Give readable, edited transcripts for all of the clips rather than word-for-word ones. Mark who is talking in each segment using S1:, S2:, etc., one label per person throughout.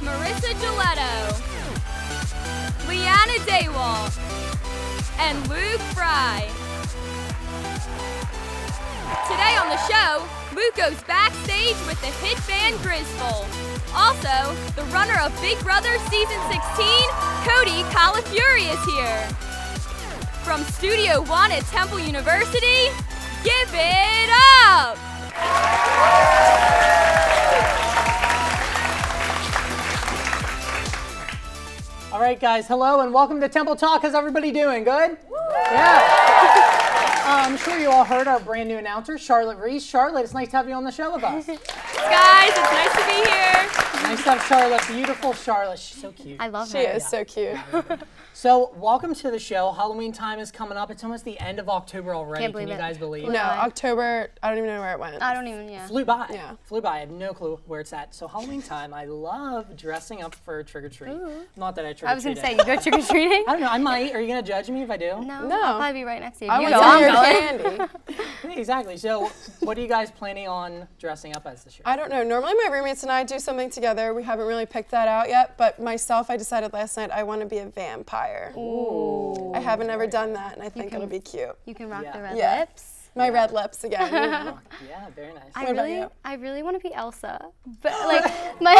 S1: Marissa Giletto, Liana Daywalt, and Frey. Today on the show, Luke goes backstage with the hit band Grizfolk. Also, the runner of Big Brother Season 16, Cody Califiore is here. From Studio One at Temple University, give it up!
S2: All right, guys, hello and welcome to Temple Talk. How's everybody doing? Good? Yeah. I'm sure you all heard our brand new announcer, Charlotte Reese. Charlotte, it's nice to have you on the show with us.
S1: Guys, it's nice to be here.
S2: Nice to have Charlotte, beautiful Charlotte. She's so cute.
S3: I love her.
S4: She is so cute.
S2: So, welcome to the show. Halloween time is coming up. It's almost the end of October already.
S3: Can't believe
S2: Can you
S3: it.
S2: guys believe?
S4: No, October, I don't even know where it went.
S3: I don't even, yeah.
S2: Flew by.
S4: Yeah.
S2: Flew by. I had no clue where it's at. So Halloween time, I love dressing up for trick or treat. Not that I trick or treat.
S3: I was going to say, you go trick-or-treating?
S2: I don't know. I might. Are you going to judge me if I do?
S3: No,
S4: No.
S3: I'll probably be right next to you.
S4: I
S3: You
S4: want
S3: go,
S4: some of your
S3: I'm going.
S4: candy.
S2: Exactly. So, what are you guys planning on dressing up as this year?
S4: I don't know. Normally my roommates and I do something together. We haven't really picked that out yet, but myself, I decided last night I want to be a vampire.
S3: Ooh.
S4: I haven't ever done that, and I think it'll be cute.
S3: You can rock
S2: Yeah.
S3: the red
S4: Yeah.
S3: lips.
S4: My red lips again.
S2: Yeah, very nice.
S3: I
S4: What about
S3: really,
S4: you?
S3: I really want to be Elsa. But like my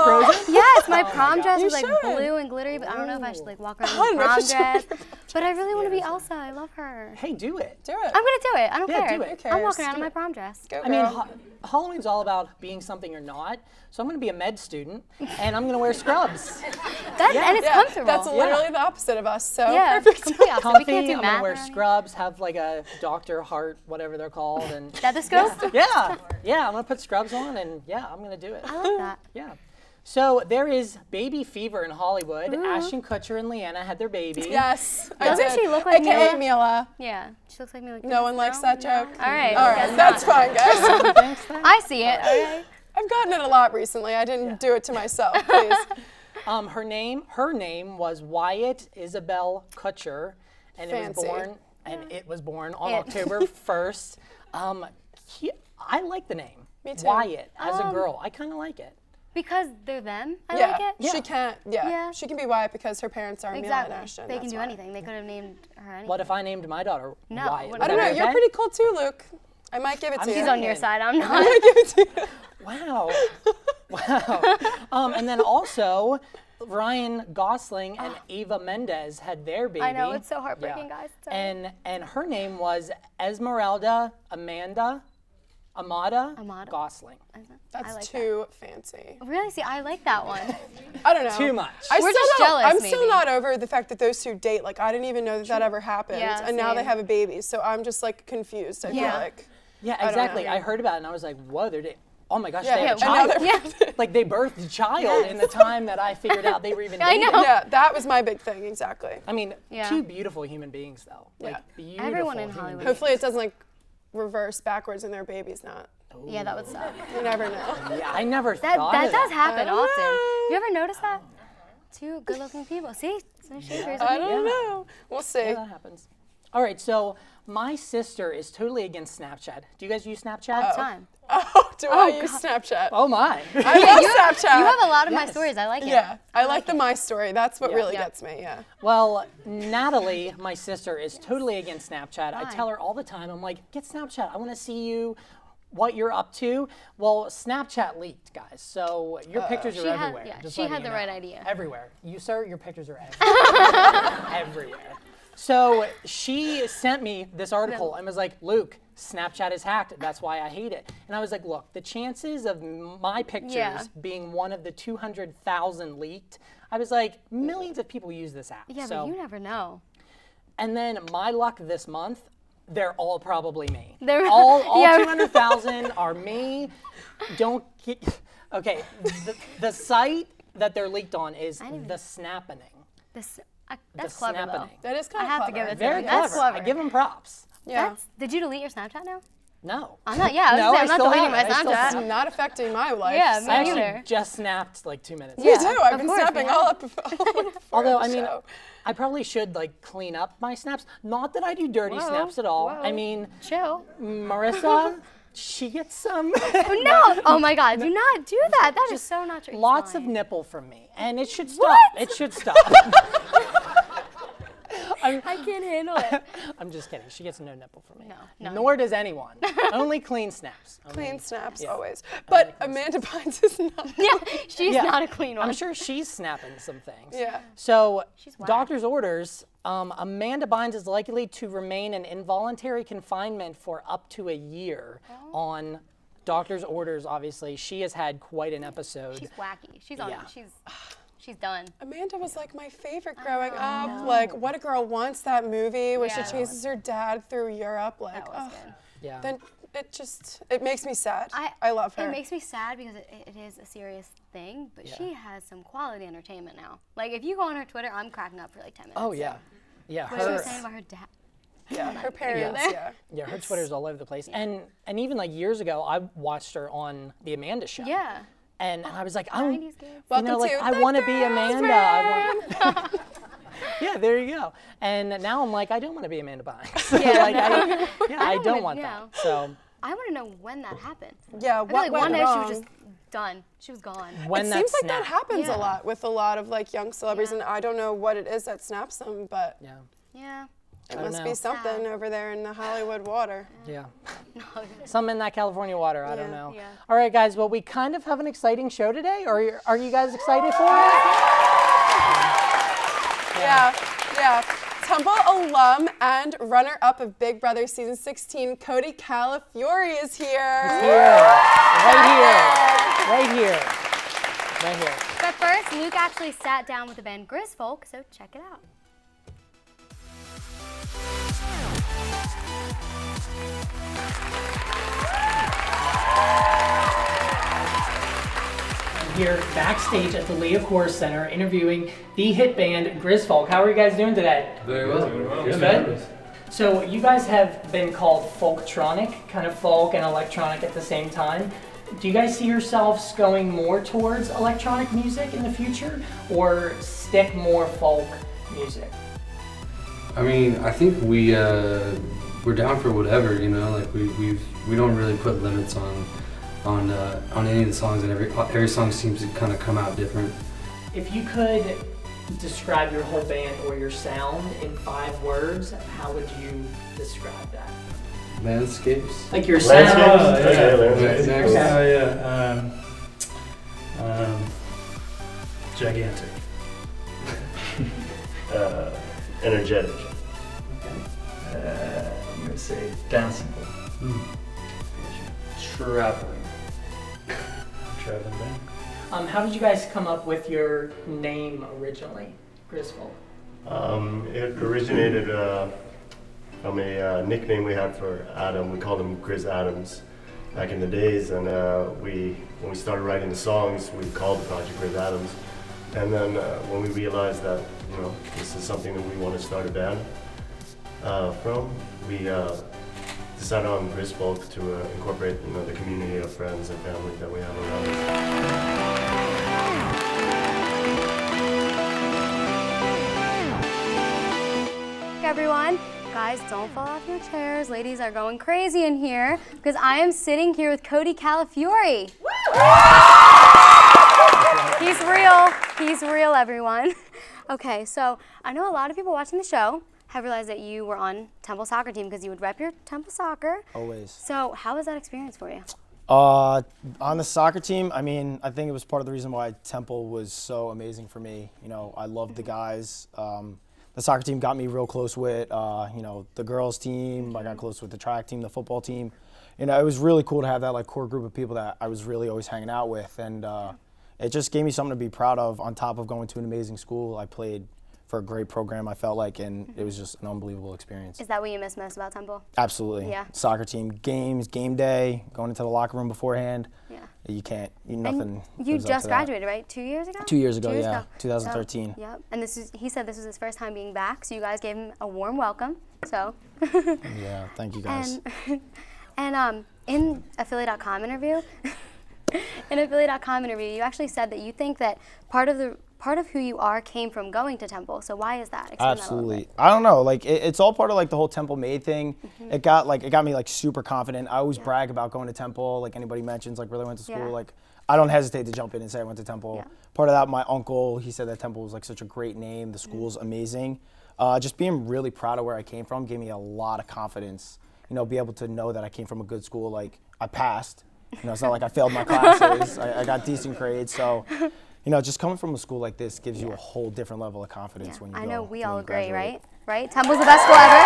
S2: Frozen?
S3: yes, my
S2: my
S3: prom
S2: God.
S3: dress
S4: You
S3: is like
S4: should.
S3: blue and glittery, but I don't know if I should like walk around
S4: Oh,
S3: in
S4: no,
S3: a prom
S4: for sure.
S3: dress. But I really want to be Elsa. I love her.
S2: Hey, do it.
S4: Do it.
S3: I'm gonna do it. I don't
S2: Yeah,
S3: care.
S2: do it. Who
S3: I'm
S4: cares?
S3: walking around in
S4: Do
S3: my
S4: it.
S3: prom dress.
S4: Go,
S2: I mean,
S4: girl.
S2: Halloween's all about being something you're not. So I'm going to be a med student, and I'm going to wear scrubs.
S3: And it's comfortable.
S4: That's literally the opposite of us, so
S3: yeah,
S4: perfect.
S3: complete opposite. We
S2: Comfy.
S3: can't do
S2: I'm going
S3: math
S2: to wear
S3: or anything.
S2: scrubs, have like a doctor heart, whatever they're called, and
S3: Stethoscope?
S2: yeah, I'm going to put scrubs on, and yeah, I'm going to do it.
S3: I like that.
S2: Yeah. So there is baby fever in Hollywood. Ashton Kutcher and Leanna had their baby.
S4: Yes, I
S3: Doesn't
S4: did.
S3: she look like
S4: AKA
S3: Mila?
S4: Mila.
S3: Yeah, she looks like me. Like
S4: No one likes that joke?
S3: All right.
S4: All right, that's fine, guys.
S2: Thanks, then.
S3: I see it. All right.
S4: I've gotten it a lot recently. I didn't do it to myself, please.
S2: Her name was Wyatt Isabel Kutcher, and
S4: Fancy.
S2: it was born on
S3: It.
S2: October 1st. I like the name.
S4: Me too.
S2: Wyatt as a girl, I kind of like it.
S3: Because they're them. I
S4: Yeah,
S3: like it.
S4: she can't. Yeah.
S3: Yeah.
S4: She can be Wyatt because her parents are Mila
S3: Exactly.
S4: and Ashton.
S3: They can
S4: that's
S3: do
S4: why.
S3: anything. They could have named her anything.
S2: What if I named my daughter
S3: No,
S2: Wyatt?
S3: what
S2: Would
S4: I don't
S2: that
S4: know.
S2: be
S4: You're
S2: okay?
S4: pretty cool too, Luke. I might give it to
S2: I'm
S4: you.
S3: She's on your side. I'm not.
S4: I might give it to you.
S2: Wow. Wow. And then also, Ryan Gosling and Eva Mendes had their baby.
S3: I know, it's so heartbreaking,
S2: Yeah.
S3: guys. It's all right.
S2: And her name was Esmeralda Amada Gosling.
S4: That's
S3: like
S4: too fancy.
S3: Really? See, I like that one.
S4: I don't know.
S2: Too much.
S3: We're just jealous,
S4: I'm still
S3: maybe.
S4: not over the fact that those two date. Like, I didn't even know that that ever happened.
S3: Yeah,
S4: and now they
S3: same.
S4: have a baby. So I'm just, like, confused, I feel
S3: Yeah.
S4: like.
S2: Yeah,
S4: don't
S2: exactly.
S4: know.
S2: I heard about it and I was like, whoa, they're oh my gosh,
S4: Yeah,
S2: they have a
S4: and now
S2: child.
S4: they're
S2: Like they birthed a child in the time that I figured out they were even
S3: I
S2: dating.
S3: know.
S4: Yeah, that was my big thing, exactly.
S2: I mean,
S3: Yeah.
S2: two beautiful human beings though. Like
S4: Yeah.
S2: beautiful
S3: Everyone in
S2: human
S3: Hollywood.
S2: beings.
S4: Hopefully it doesn't, like, reverse backwards and their baby's not.
S3: Yeah, that would suck.
S4: You never know.
S2: Yeah, I never
S3: That
S2: thought of
S3: does happen
S4: don't
S3: often.
S4: know.
S3: You ever notice that? Two good-looking people. See, some shakers.
S4: I don't know. We'll see.
S2: Yeah, that happens. All right, so my sister is totally against Snapchat. Do you guys use Snapchat?
S3: Time.
S4: Oh, do I use Snapchat?
S2: Oh my.
S4: I love Snapchat.
S3: You have a lot of my
S2: Yes.
S3: stories. I like it.
S4: Yeah, I like the My Story. That's what really
S3: Yeah.
S4: gets me, yeah.
S2: Well, Natalie, my sister, is totally against Snapchat. I
S3: Why?
S2: tell her all the time, I'm like, get Snapchat. I want to see you, what you're up to. Well, Snapchat leaked, guys. So your pictures are
S3: She had-
S2: everywhere.
S3: yeah,
S2: just
S3: she
S2: letting
S3: had
S2: you
S3: the right
S2: know.
S3: idea.
S2: Everywhere. You, sir, your pictures are everywhere. Everywhere. So she sent me this article and was like, Luke, Snapchat is hacked. That's why I hate it. And I was like, look, the chances of my pictures
S3: Yeah.
S2: being one of the 200,000 leaked, I was like, millions of people use this app.
S3: Yeah,
S2: so,
S3: but you never know.
S2: and then my luck this month, they're all probably me.
S3: They're-
S2: all
S3: yeah.
S2: 200,000 are me. Don't get, okay, the site that they're leaked on is the Snappening.
S3: That's clever, though.
S2: Snappening.
S4: That is kind
S3: I
S4: of
S3: have to give it to
S2: Very
S3: them. That's
S2: clever. I
S3: clever.
S2: give them props.
S4: Yeah.
S3: Did you delete your Snapchat now?
S2: No.
S3: I'm not. Yeah, I was
S2: No,
S3: gonna say,
S2: I
S3: I'm not
S2: still
S3: deleting
S2: have
S3: my
S2: it. I still
S3: Snapchat.
S4: It's not affecting my life.
S3: Yeah, me
S4: so.
S2: I actually
S3: neither.
S2: just snapped like 2 minutes
S4: Me
S2: ago.
S4: too. I've
S3: of
S4: been
S3: course,
S4: snapping
S3: yeah.
S4: all up before
S2: Although,
S4: the
S2: I mean,
S4: show.
S2: I probably should like clean up my snaps. Not that I do dirty
S3: Whoa,
S2: snaps at all.
S3: whoa.
S2: I mean,
S3: Chill.
S2: Marissa, She gets some.
S3: No! Oh my God! Do not do that. That is so not true.
S2: Lots of nipple from me, and it should stop.
S3: What?
S2: It should stop.
S3: I can't handle it.
S2: I'm just kidding. She gets no nipple from me.
S3: No.
S2: Nor does anyone. Only clean snaps.
S4: Clean snaps always. But Amanda Bynes is not.
S3: Yeah, she's not a clean one.
S2: I'm sure she's snapping some things.
S4: Yeah.
S2: So,
S3: whack.
S2: doctor's orders. Amanda Bynes is likely to remain in involuntary confinement for up to a year on doctor's orders. Obviously, she has had quite an episode.
S3: She's wacky. She's on. She's done.
S4: Amanda was like my favorite growing up. Like, What a Girl Wants, that movie where she chases her dad through Europe. Like,
S3: That was good.
S2: Yeah.
S4: Then it makes me sad. I love her.
S3: It makes me sad because it is a serious thing, but she has some quality entertainment now. Like, if you go on her Twitter, I'm cracking up for like 10 minutes.
S2: Oh yeah, yeah.
S3: What she was saying about her dad.
S4: Yeah, her parents.
S2: Yeah, her Twitter's all over the place. And even like years ago, I watched her on the Amanda Show.
S3: Yeah.
S2: And I was like, I want to be Amanda. Yeah, there you go. And now I'm like, I don't want to be Amanda Bynes. I don't want that. So
S3: I want to know when that happened.
S4: Yeah,
S3: I feel like one day she was just done. She was gone.
S2: When
S4: it seems like that happens a lot with a lot of like young celebrities, and I don't know what it is that snaps them, but
S3: yeah.
S4: It must be something over there in the Hollywood water.
S2: Yeah. Something in that California water, I don't know.
S3: Yeah.
S2: All right, guys, well, we kind of have an exciting show today. Are you guys excited for it?
S4: Yeah. Temple alum and runner-up of Big Brother Season 16, Cody Califiore is here.
S2: He's here. Right here.
S3: But first, Luke actually sat down with the band Grizfolk, so check it out.
S2: Here backstage at the Liacouras Center interviewing the hit band Grizfolk. How are you guys doing today?
S5: Very well.
S2: Good? So you guys have been called folktronic, kind of folk and electronic at the same time. Do you guys see yourselves going more towards electronic music in the future or stick more folk music?
S5: I mean, I think we're down for whatever, you know, like we don't really put limits on any of the songs, and every song seems to kind of come out different.
S2: If you could describe your whole band or your sound in 5 words, how would you describe that?
S5: Landscapes.
S2: Like your sound?
S5: Landscapes.
S6: Gigantic. Energetic. I'm going to say danceable. Traveling. Traveling band.
S2: How did you guys come up with your name originally, Grizfolk?
S6: It originated from a nickname we had for Adam. We called him Grizz Adams back in the days, and when we started writing the songs, we called the project Grizz Adams. And then when we realized that this is something that we want to start a band from, we decided on Grizfolk to incorporate the community of friends and family that we have around us.
S3: Everyone, guys, don't fall off your chairs. Ladies are going crazy in here because I am sitting here with Cody Califiore. He's real, everyone. Okay, so I know a lot of people watching the show have realized that you were on Temple soccer team because you would rep your Temple soccer.
S7: Always.
S3: So how was that experience for you?
S7: On the soccer team, I mean, I think it was part of the reason why Temple was so amazing for me. I loved the guys. The soccer team got me real close with, the girls team. I got close with the track team, the football team. It was really cool to have that core group of people that I was really always hanging out with, and it just gave me something to be proud of. On top of going to an amazing school, I played for a great program, I felt like, and it was just an unbelievable experience.
S3: Is that what you miss most about Temple?
S7: Absolutely.
S3: Yeah.
S7: Soccer team, games, game day, going into the locker room beforehand.
S3: Yeah.
S7: Nothing.
S3: And you just graduated, right? 2 years ago?
S7: 2 years ago,
S3: 2 years
S7: yeah.
S3: ago.
S7: 2013.
S3: So, yep. And he said this was his first time being back, so you guys gave him a warm welcome. So.
S7: Yeah, thank you guys.
S3: And in a Philly.com interview, you actually said that you think that part of the part of who you are came from going to Temple. So why is that? Explain
S7: Absolutely.
S3: That a little bit.
S7: I don't know. Like it's all part of like the whole Temple made thing. It got me like super confident. I always brag about going to Temple. Like anybody mentions like where they went to school, like I don't hesitate to jump in and say I went to Temple. Part of that, my uncle, he said that Temple was like such a great name. The school's amazing. Just being really proud of where I came from gave me a lot of confidence. You know, be able to know that I came from a good school. Like I passed. You know, it's not like I failed my classes. I got decent grades. So, you know, just coming from a school like this gives you a whole different level of confidence when you
S3: I
S7: go.
S3: know we all agree,
S7: graduate.
S3: right? Temple's the best school ever.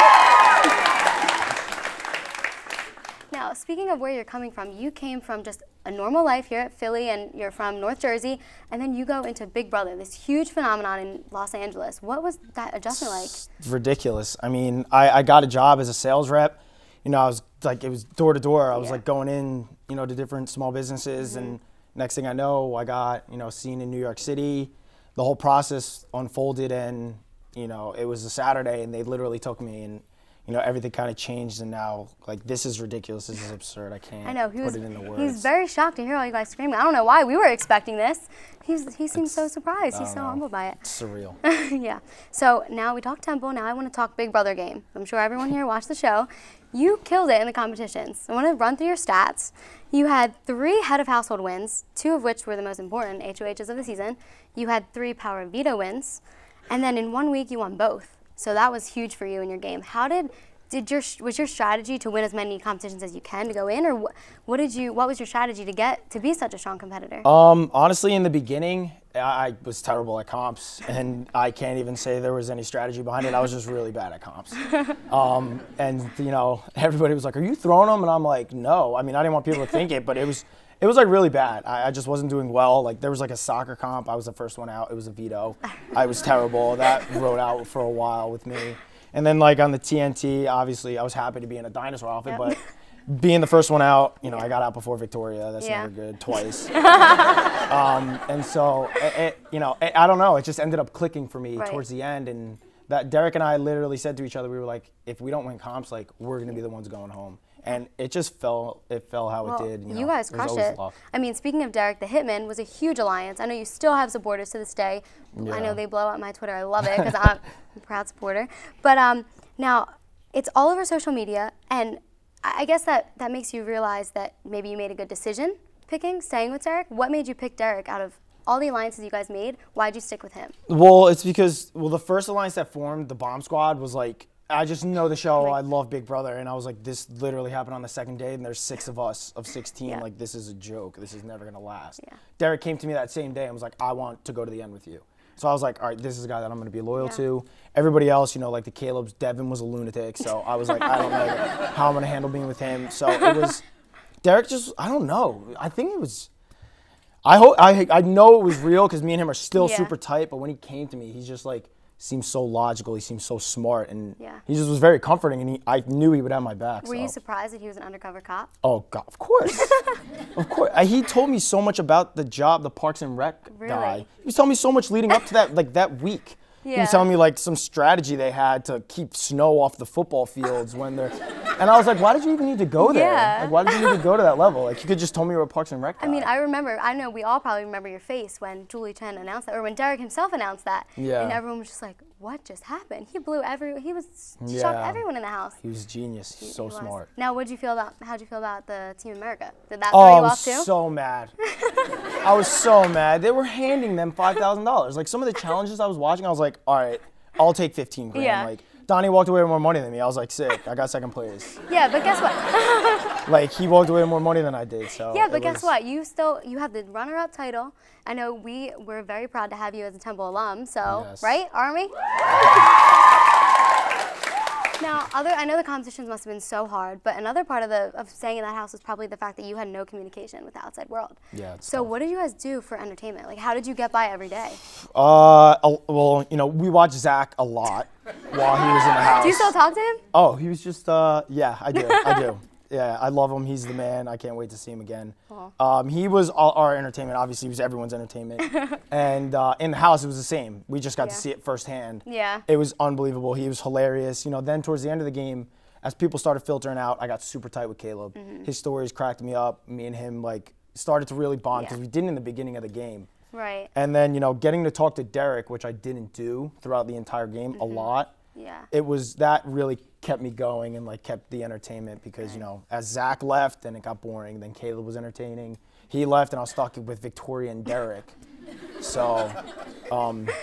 S3: Now, speaking of where you're coming from, you came from just a normal life here at Philly, and you're from North Jersey, and then you go into Big Brother, this huge phenomenon in Los Angeles. What was that adjustment like?
S7: It's ridiculous. I mean, I got a job as a sales rep. You know, I was like, it was door to door. I was like going in, you know, to different small businesses, and next thing I know, I got, you know, seen in New York City. The whole process unfolded, and, you know, it was a Saturday, and they literally took me, and, you know, everything kind of changed, and now, like, this is ridiculous. This is absurd. I can't put it into words.
S3: He's very shocked to hear all you guys screaming. I don't know why. We were expecting this. He seems so surprised. He's so humbled by it.
S7: It's surreal.
S3: Yeah. So now we talk Temple. Now I want to talk Big Brother game. I'm sure everyone here watched the show. You killed it in the competitions. I want to run through your stats. You had 3 head of household wins, 2 of which were the most important HOHs of the season. You had 3 power of veto wins, and then in 1 week you won both. So that was huge for you in your game. How was your strategy to win as many competitions as you can to go in, or what was your strategy to get to be such a strong competitor?
S7: Honestly, in the beginning, I was terrible at comps, and I can't even say there was any strategy behind it. I was just really bad at comps. And you know, everybody was like, "Are you throwing them?" And I'm like, "No." I mean, I didn't want people to think it, but it was like really bad. I just wasn't doing well. Like there was like a soccer comp. I was the first one out. It was a veto. I was terrible. That rode out for a while with me. And then like on the TNT, obviously I was happy to be in a dinosaur outfit, but being the first one out, you know, I got out before Victoria. That's never good, twice. And so, you know, I don't know. It just ended up clicking for me towards the end. And that Derek and I literally said to each other, we were like, if we don't win comps, like we're going to be the ones going home. And it just fell how it did.
S3: You guys crushed it. I mean, speaking of Derek the Hitman, was a huge alliance. I know you still have supporters to this day. I know they blow up my Twitter. I love it because I'm a proud supporter. But now it's all over social media, and I guess that makes you realize that maybe you made a good decision staying with Derek. What made you pick Derek out of all the alliances you guys made? Why'd you stick with him?
S7: Well, it's because, the first alliance that formed, the Bomb Squad, was like, I just know the show. I love Big Brother, and I was like, this literally happened on the second day, and there's 6 of us of 16. Like, this is a joke. This is never gonna last. Derek came to me that same day and was like, I want to go to the end with you. So I was like, all right, this is a guy that I'm gonna be loyal to. Everybody else, you know, like the Caleb's, Devin was a lunatic, so I was like, I don't know how I'm gonna handle being with him. So it was Derek. I don't know. I think it was. I know it was real because me and him are still super tight. But when he came to me, he's just like. Seems so logical. He seems so smart, and he just was very comforting. And I knew he would have my back.
S3: Were you surprised that he was an undercover cop?
S7: Oh God, of course, of course. He told me so much about the job, the Parks and Rec guy. He was telling me so much leading up to that, like that week. He was telling me like some strategy they had to keep snow off the football fields when they're. And I was like, why did you even need to go there? Like, why did you need to go to that level? Like, you could just tell me you were a Parks and Rec guy.
S3: I mean, I know we all probably remember your face when Julie Chen announced that, or when Derek himself announced that. And everyone was just like, what just happened? He shocked everyone in the house.
S7: He was genius. He's so smart.
S3: Now, how'd you feel about the Team America? Did that throw you off too?
S7: I was so mad. I was so mad. They were handing them $5,000. Like, some of the challenges I was watching, I was like, all right, I'll take 15 grand. Like, Donnie walked away with more money than me. I was like, sick. I got second place.
S3: Yeah, but guess what?
S7: Like, he walked away with more money than I did. So
S3: yeah, but guess what? You have the runner-up title. I know we're very proud to have you as a Temple alum. So right, aren't we? Now, I know the competitions must have been so hard, but another part of staying in that house was probably the fact that you had no communication with the outside world. Yeah. So what did you guys do for entertainment? Like, how did you get by every day?
S7: Well, you know, we watched Zach a lot while he was in the house.
S3: Do you still talk to him?
S7: Oh, he was just, yeah, I do. I do. Yeah, I love him. He's the man. I can't wait to see him again. He was our entertainment. Obviously, he was everyone's entertainment. And in the house, it was the same. We just got to see it firsthand. Yeah. It was unbelievable. He was hilarious. You know, then towards the end of the game, as people started filtering out, I got super tight with Caleb. His stories cracked me up. Me and him, like, started to really bond because we didn't in the beginning of the game.
S3: Right.
S7: And then, you know, getting to talk to Derek, which I didn't do throughout the entire game a lot.
S3: Yeah.
S7: That really kept me going and like kept the entertainment because, you know, as Zach left and it got boring, then Caleb was entertaining. He left and I was stuck with Victoria and Derek. So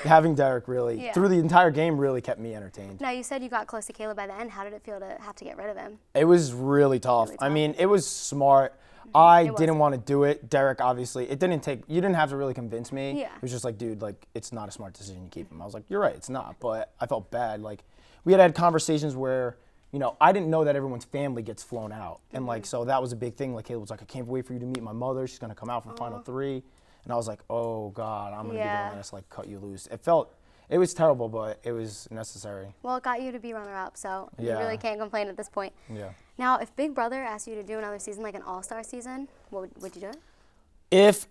S7: having Derek really, through the entire game, really kept me entertained.
S3: Now, you said you got close to Caleb by the end. How did it feel to have to get rid of him?
S7: It was really tough. I mean, it was smart. I didn't want to do it. Derek, obviously, you didn't have to really convince me.
S3: Yeah.
S7: It was just like, dude, like, it's not a smart decision to keep him. I was like, you're right, it's not. But I felt bad. Like, we had conversations where, you know, I didn't know that everyone's family gets flown out. And like, so that was a big thing. Like, Caleb was like, I can't wait for you to meet my mother. She's going to come out for Final 3. And I was like, oh God, I'm going to be the one that's like cut you loose. It was terrible, but it was necessary.
S3: Well, it got you to be runner-up, so you really can't complain at this point.
S7: Yeah.
S3: Now, if Big Brother asked you to do another season, like an all-star season, would you do it?
S7: If,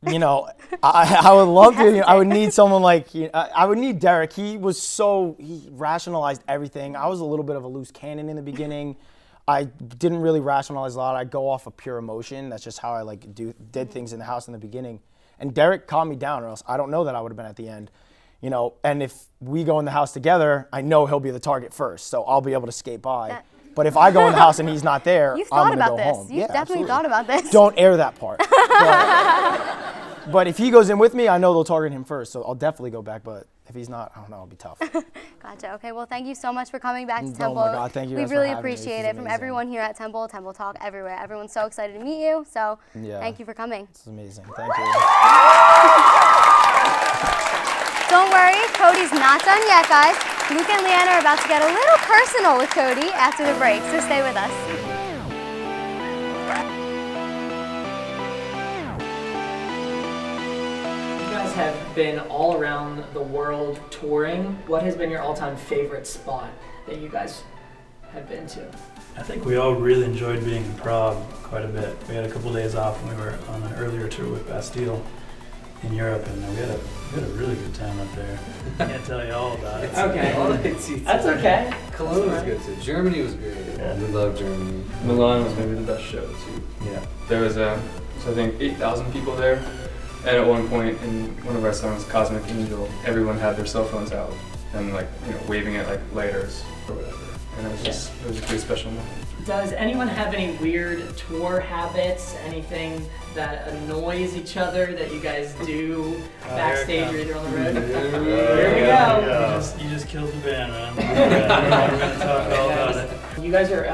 S7: you know, I would love to. You know, I would need someone like, I would need Derek. He rationalized everything. I was a little bit of a loose cannon in the beginning. I didn't really rationalize a lot. I go off of pure emotion. That's just how I like did things in the house in the beginning. And Derek calmed me down, or else I don't know that I would have been at the end. You know, and if we go in the house together, I know he'll be the target first, so I'll be able to skate by. But if I go in the house and he's not there, I'm going to go home.
S3: You've definitely thought about this.
S7: Don't air that part. But if he goes in with me, I know they'll target him first, so I'll definitely go back. But if he's not, I don't know, it'll be tough.
S3: Gotcha. Okay, well, thank you so much for coming back to Temple.
S7: Oh my God, thank you guys
S3: We really
S7: for having me.
S3: appreciate it from everyone here at Temple Talk, everywhere. Everyone's so excited to meet you, so thank you for coming.
S7: This is amazing. Thank you.
S3: Don't worry, Cody's not done yet, guys. Luke and Liana are about to get a little personal with Cody after the break, so stay with us.
S2: You guys have been all around the world touring. What has been your all-time favorite spot that you guys have been to?
S8: I think we all really enjoyed being in Prague quite a bit. We had a couple days off when we were on an earlier tour with Bastille in Europe, and we had a really good time up there. I can't tell you all about it.
S2: Okay, that's okay.
S5: Cologne was good too. Germany was great. Yeah. We love Germany.
S9: Milan was maybe the best show too.
S5: Yeah.
S9: There was, so I think 8,000 people there, and at one point in one of our songs, Cosmic Angel, everyone had their cell phones out and like, you know, waving at like lighters or whatever. And it was it was a pretty special moment.
S2: Does anyone have any weird tour habits? Anything that annoys each other that you guys do backstage or either on the road? Here we go.
S8: You just killed the band, man. We're going to talk all about it.
S2: You guys are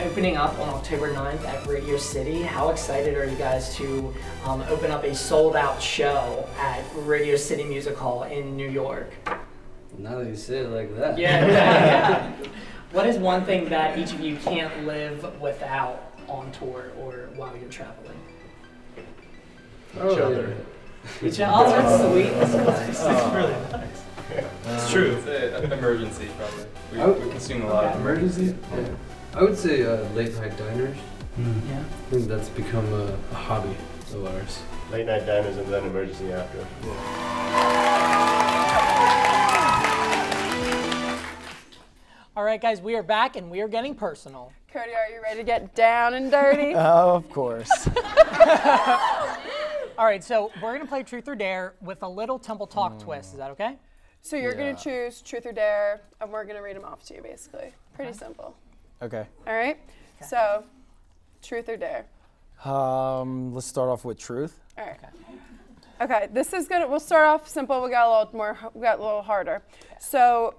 S2: opening up on October 9th at Radio City. How excited are you guys to open up a sold-out show at Radio City Music Hall in New York?
S5: Now that you say it like that.
S2: Yeah. What is one thing that each of you can't live without on tour or while you're traveling?
S8: Each other.
S2: Each other? Oh, that's sweet. That's nice.
S8: It's really nice. It's true.
S9: Emergency, probably. We consume a lot of
S5: emergency. Yeah. I would say late night diners.
S2: Yeah.
S5: I think that's become a hobby of ours.
S6: Late night diners and then emergency after.
S2: All right, guys, we are back and we are getting personal.
S4: Cody, are you ready to get down and dirty?
S7: Oh, of course.
S2: All right, so we're going to play Truth or Dare with a little Temple Talk twist. Is that okay?
S4: So you're going to choose Truth or Dare, and we're going to read them off to you, basically. Pretty simple.
S7: Okay.
S4: All right? Okay. So, Truth or Dare?
S7: Let's start off with truth.
S4: All right. Okay, this is good. We'll start off simple. We got a little harder. So,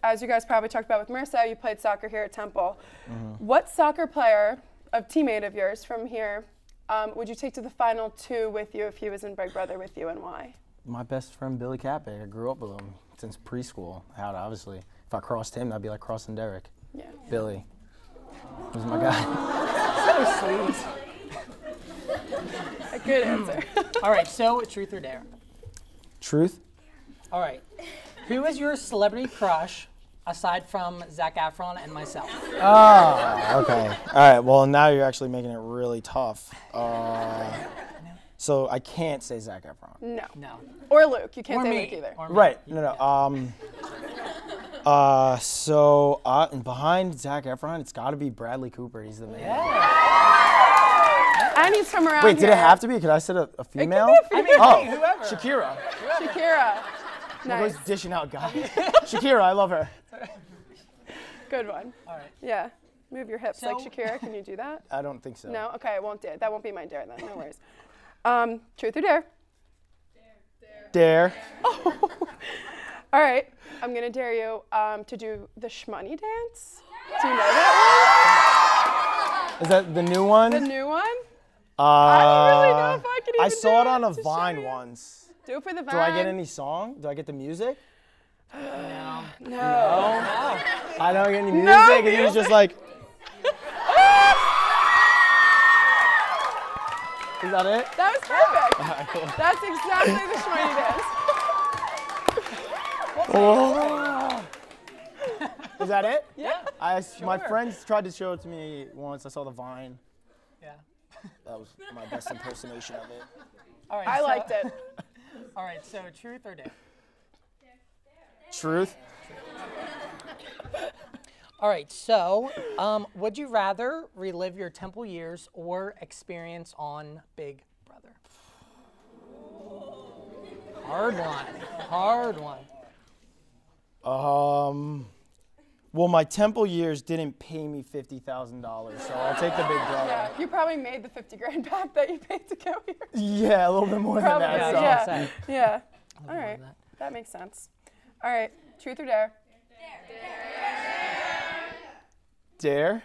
S4: as you guys probably talked about with Marissa, you played soccer here at Temple. What soccer player, a teammate of yours from here, would you take to the final 2 with you if he was in Big Brother with you, and why?
S7: My best friend, Billy Capek. I grew up with him since preschool. Obviously. If I crossed him, that'd be like crossing Derek.
S4: Yeah.
S7: Billy. He was my guy.
S2: So sweet.
S4: A good answer.
S2: All right, so Truth or Dare?
S7: Truth.
S2: All right. Who is your celebrity crush aside from Zac Efron and myself?
S7: Ah, okay. All right, well, now you're actually making it really tough. So I can't say Zac Efron.
S4: No. Or Luke. You can't say Luke either.
S7: Right. No. And behind Zac Efron, it's got to be Bradley Cooper. He's the man.
S4: And she's from around
S7: Wait,
S4: here.
S7: did it have to be? Could I say a female?
S2: I mean,
S7: Oh,
S2: hey, whoever.
S7: Shakira.
S4: Shakira. Nice.
S7: Always dishing out guys. Shakira, I love her.
S4: Good one.
S2: All right.
S4: Yeah. Move your hips like
S2: So-
S4: Shakira. Can you do that?
S7: I don't think so.
S4: No? Okay, I won't dare. That won't be my dare then. No worries. Truth or dare?
S7: Dare.
S4: All right. I'm going to dare you to do the shmoney dance. Do you know that
S7: Is that the new one?
S4: one? The new one? I don't really know if I can even
S7: I saw it on a
S4: to show
S7: Vine
S4: you.
S7: once.
S4: Do it for the Vine.
S7: Do I get any song? Do I get the music?
S4: No.
S7: I don't get any music.
S4: No
S7: and he was just like. Is that it?
S4: That was perfect.
S7: Alright, cool.
S4: That's exactly the shmoney dance.
S7: Oh. Is that it?
S4: Yeah.
S7: My friends tried to show it to me once. I saw the Vine.
S2: Yeah.
S7: That was my best impersonation of it.
S2: All right.
S4: I liked it.
S2: All right. So truth or dare?
S7: Truth.
S2: All right. So, would you rather relive your Temple years or experience on Big Brother? Hard one. Hard one.
S7: Well, my Temple years didn't pay me $50,000, so I'll take the Big Brother.
S4: Yeah, you probably made the 50 grand back that you paid to go here.
S7: Yeah, a little bit more
S4: Probably,
S7: than that.
S2: Yeah,
S7: So.
S2: yeah.
S4: Yeah. All
S2: more
S4: right.
S2: than that.
S4: That makes sense. All right. Truth or dare?
S7: Dare?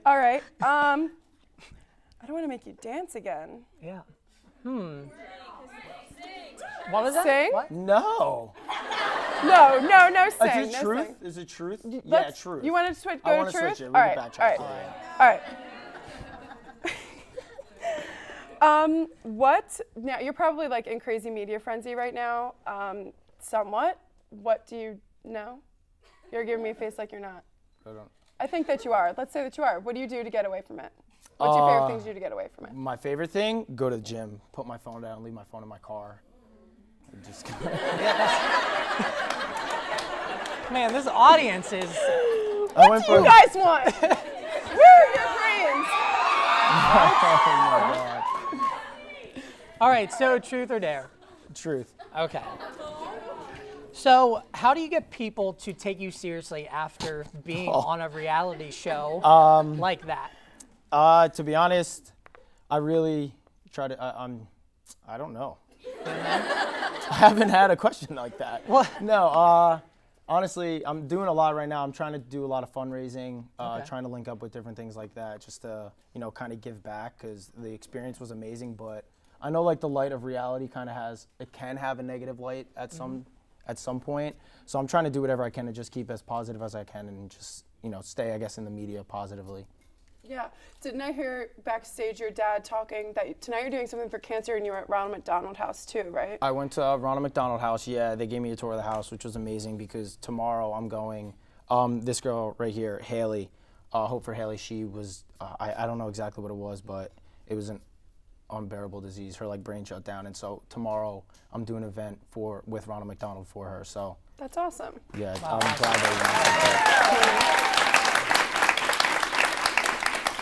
S4: All right. I don't want to make you dance again.
S2: Yeah. What was that?
S4: Sing?
S2: What?
S7: No.
S4: No, sing.
S7: Is it
S4: no
S7: truth?
S4: sing.
S7: Is it truth? Yeah,
S4: Let's-
S7: truth.
S4: You want to switch?
S7: I
S4: Go
S7: want
S4: to
S7: to
S4: truth?
S7: switch it. We
S4: All
S7: can
S4: right.
S7: backtrack.
S4: All right. All right. What? Now you're probably like in crazy media frenzy right now. Somewhat. What do you know? You're giving me a face like you're not.
S7: I don't.
S4: I think that you are. Let's say that you are. What do you do to get away from it? What's your favorite things to do to get away from it?
S7: My favorite thing, go to the gym, put my phone down, leave my phone in my car. And just
S2: Man, this audience is.
S7: I
S4: What do you guys want? Where are your brains?
S7: Oh my God.
S2: All right. So truth or dare?
S7: Truth.
S2: Okay. So, how do you get people to take you seriously after being on a reality show like that?
S7: To be honest, I really try to. I don't know. I haven't had a question like that.
S2: What?
S7: No. Honestly, I'm doing a lot right now. I'm trying to do a lot of fundraising,
S2: Okay.
S7: trying to link up with different things like that, just to kind of give back because the experience was amazing. But I know like the light of reality kind of can have a negative light at some point. So I'm trying to do whatever I can to just keep as positive as I can and just stay, I guess, in the media positively.
S4: Yeah. Didn't I hear backstage your dad talking that tonight you're doing something for cancer and you were at Ronald McDonald House too, right?
S7: I went to Ronald McDonald House. Yeah, they gave me a tour of the house, which was amazing because tomorrow I'm going. This girl right here, Haley, Hope for Haley. She was. I don't know exactly what it was, but it was an unbearable disease. Her brain shut down, and so tomorrow I'm doing an event with Ronald McDonald for her. So
S4: That's awesome.
S7: yeah, I'm glad they went.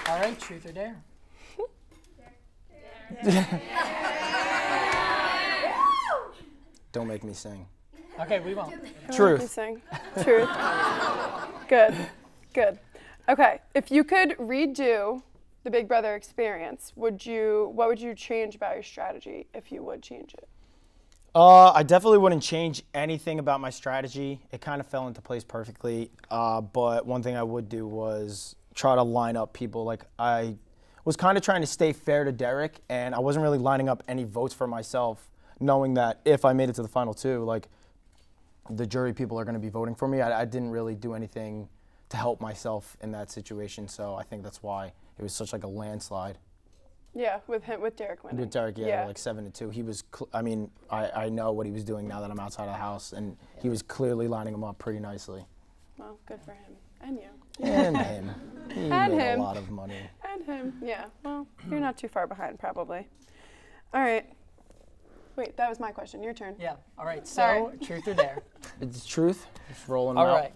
S2: All right, truth or dare?
S7: Don't make me sing.
S2: Okay, we won't.
S7: Truth.
S4: Sing. Truth. Good. Good. Okay. If you could redo the Big Brother experience, what would you change about your strategy if you would change it?
S7: I definitely wouldn't change anything about my strategy. It kind of fell into place perfectly. But one thing I would do was try to line up people. I was kind of trying to stay fair to Derek, and I wasn't really lining up any votes for myself, knowing that if I made it to the final two, the jury people are going to be voting for me. I didn't really do anything to help myself in that situation, so I think that's why it was such a landslide.
S4: Yeah, with Derek winning.
S7: With Derek, yeah. 7-2. He was. I know what he was doing now that I'm outside of the house, and he was clearly lining them up pretty nicely.
S4: Well, good for him and you.
S7: And him. He
S4: And
S7: made
S4: him.
S7: a lot of money.
S4: And him. Yeah. Well, you're not too far behind, probably. All right. Wait, that was my question. Your turn.
S2: Yeah. All right. So,
S4: Sorry.
S2: truth or dare?
S7: It's truth. Just rolling
S2: All
S7: out.
S2: right.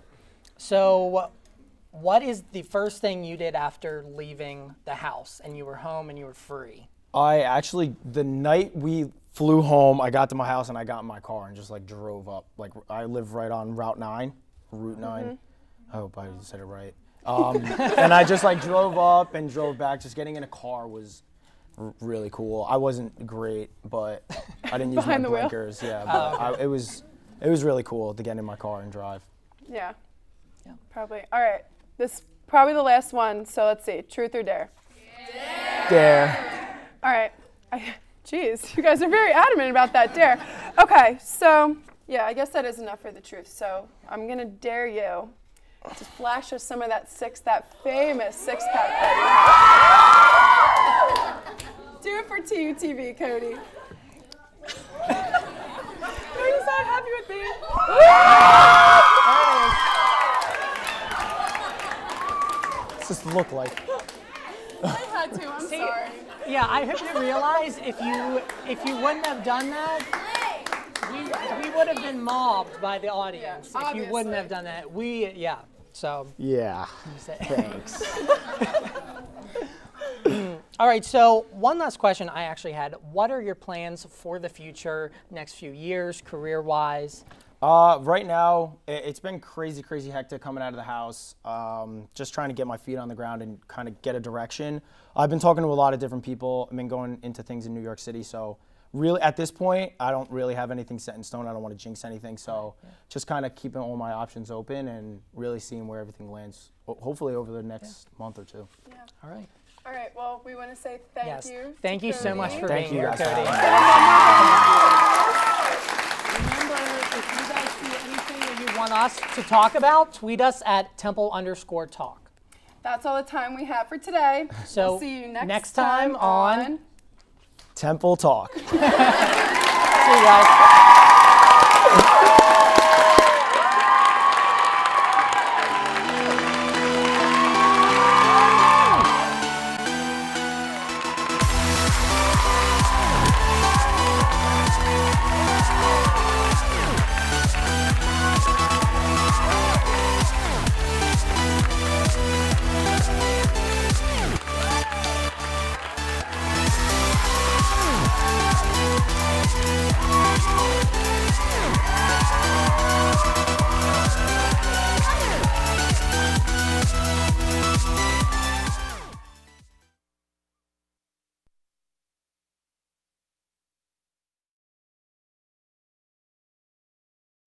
S2: So, what is the first thing you did after leaving the house and you were home and you were free?
S7: I actually, the night we flew home, I got to my house and I got in my car and just like drove up. Like I live right on Route 9. I hope I said it right. And I just like drove up and drove back. Just getting in a car was really cool. I wasn't great, but I didn't use my blinkers. Yeah, but it was really cool to get in my car and drive.
S4: Yeah. Probably. All right. This is probably the last one. So let's see. Truth or dare?
S7: Dare.
S4: All right. Geez, you guys are very adamant about that dare. Okay. So yeah, I guess that is enough for the truth. So I'm gonna dare you to flash us some of that famous six-pack that you have. Do it for TUTV, Cody. Cody's not happy with me.
S7: What's this look like?
S4: I had to. I'm sorry.
S2: Yeah, I hope you realize if you wouldn't have done that, we would have been mobbed by the audience.
S4: Yeah,
S2: if you wouldn't have done that, so.
S7: Yeah, thanks.
S2: All right, so one last question I actually had. What are your plans for the future, next few years, career-wise?
S7: Right now, it's been crazy hectic coming out of the house. Just trying to get my feet on the ground and kind of get a direction. I've been talking to a lot of different people. I've been going into things in New York City, so really, at this point, I don't really have anything set in stone. I don't want to jinx anything, so just kind of keeping all my options open and really seeing where everything lands, hopefully over the next month or two.
S4: Yeah.
S2: All right.
S4: All right, well, we want to say thank you.
S2: Thank you so much for being here,
S7: guys.
S2: Cody. Remember, if you guys see anything that you want us to talk about, tweet us at Temple_talk.
S4: That's all the time we have for today.
S2: So
S4: we'll see you next
S2: time on
S7: Temple Talk.
S2: See you guys.